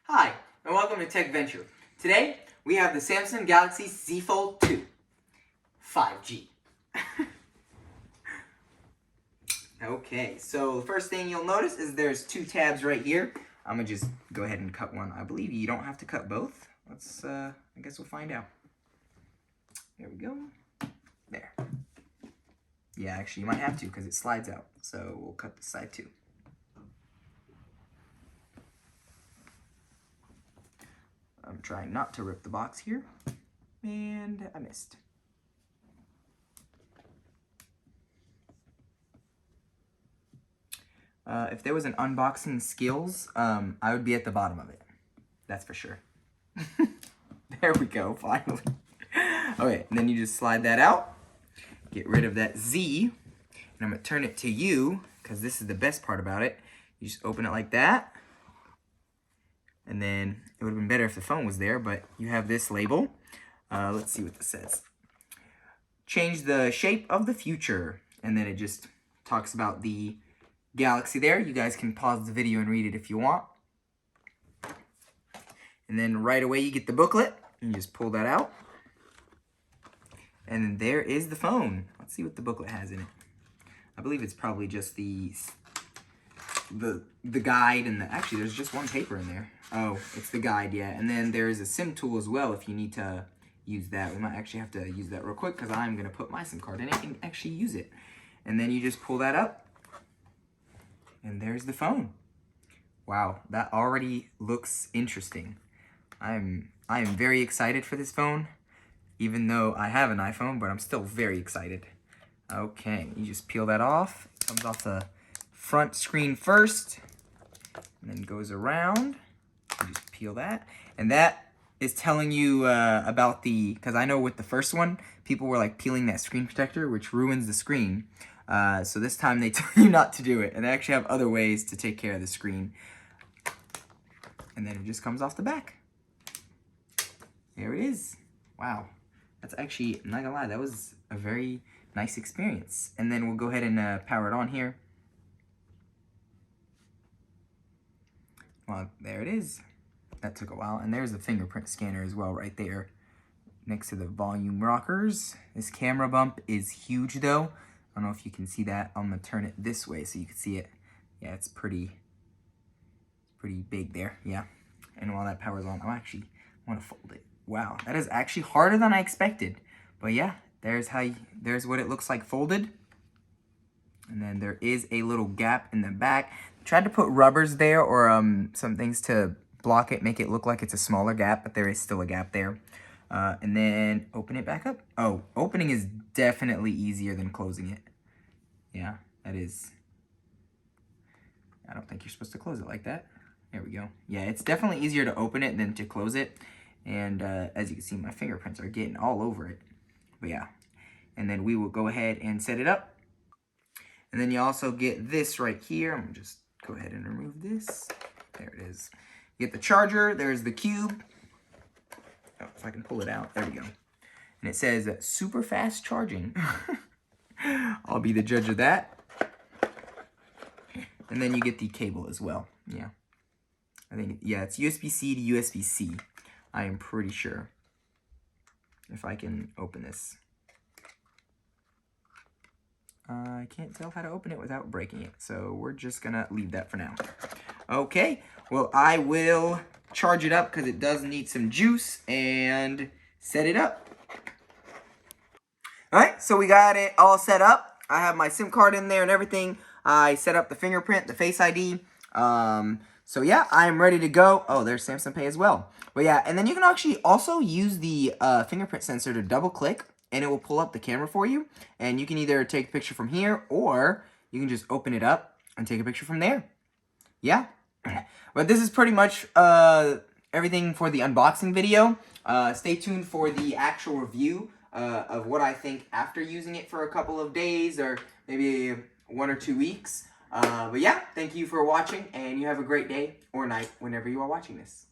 Hi, and welcome to Tech Venture. Today, we have the Samsung Galaxy Z Fold 2 5G. Okay, so the first thing you'll notice is there's two tabs right here. I'm gonna just go ahead and cut one. I believe you don't have to cut both. I guess we'll find out. There we go. There. Yeah, actually you might have to because it slides out. So we'll cut this side too. I'm trying not to rip the box here, and I missed. If there was an unboxing skills, I would be at the bottom of it. That's for sure. There we go, finally. Okay, and then you just slide that out, get rid of that Z, and I'm gonna turn it to U, because this is the best part about it. You just open it like that. And then it would have been better if the phone was there, but you have this label. Let's see what this says. Change the shape of the future. And then it just talks about the Galaxy there. You guys can pause the video and read it if you want. And then right away you get the booklet. You just pull that out. And then there is the phone. Let's see what the booklet has in it. I believe it's probably just the guide and actually there's just one paper in there. Oh, it's the guide, yeah. And then there's a SIM tool as well if you need to use that. We might actually have to use that real quick because I'm going to put my SIM card in it and actually use it. And then you just pull that up. And there's the phone. Wow, that already looks interesting. I am very excited for this phone, even though I have an iPhone, but I'm still very excited. Okay, you just peel that off. It comes off the front screen first, and then goes around. You just peel that, and that is telling you about because I know with the first one, people were like peeling that screen protector, which ruins the screen. So this time they tell you not to do it, and they actually have other ways to take care of the screen. And then it just comes off the back. There it is. Wow, that's actually, I'm not gonna lie, that was a very nice experience. And then we'll go ahead and power it on here. Well, there it is. That took a while. And there's the fingerprint scanner as well right there next to the volume rockers. This camera bump is huge though. I don't know if you can see that. I'm gonna turn it this way so you can see it. Yeah, it's pretty big there, yeah. And while that power's on, I actually wanna fold it. Wow, that is actually harder than I expected. But yeah, there's what it looks like folded. And then there is a little gap in the back. Tried to put rubbers there or some things to block it, make it look like it's a smaller gap, but there is still a gap there. And then open it back up. Oh, opening is definitely easier than closing it. Yeah, that is. I don't think you're supposed to close it like that. There we go. Yeah, it's definitely easier to open it than to close it. And as you can see, my fingerprints are getting all over it. But yeah, and then we will go ahead and set it up. And then you also get this right here. I'm gonna just go ahead and remove this. There it is. You get the charger. There's the cube. Oh, if I can pull it out. There we go. And it says super fast charging. I'll be the judge of that. And then you get the cable as well. Yeah. I think, yeah, it's USB-C to USB-C. I am pretty sure. If I can open this. I can't tell how to open it without breaking it, so we're just gonna leave that for now. Okay, well, I will charge it up because it does need some juice and set it up. All right, so we got it all set up. I have my SIM card in there and everything. I set up the fingerprint, the Face ID. So yeah, I'm ready to go. Oh, there's Samsung Pay as well. But yeah, and then you can actually also use the fingerprint sensor to double click and it will pull up the camera for you. And you can either take a picture from here or you can just open it up and take a picture from there. Yeah. But this is pretty much everything for the unboxing video. Stay tuned for the actual review of what I think after using it for a couple of days or maybe 1 or 2 weeks. But yeah, thank you for watching and you have a great day or night whenever you are watching this.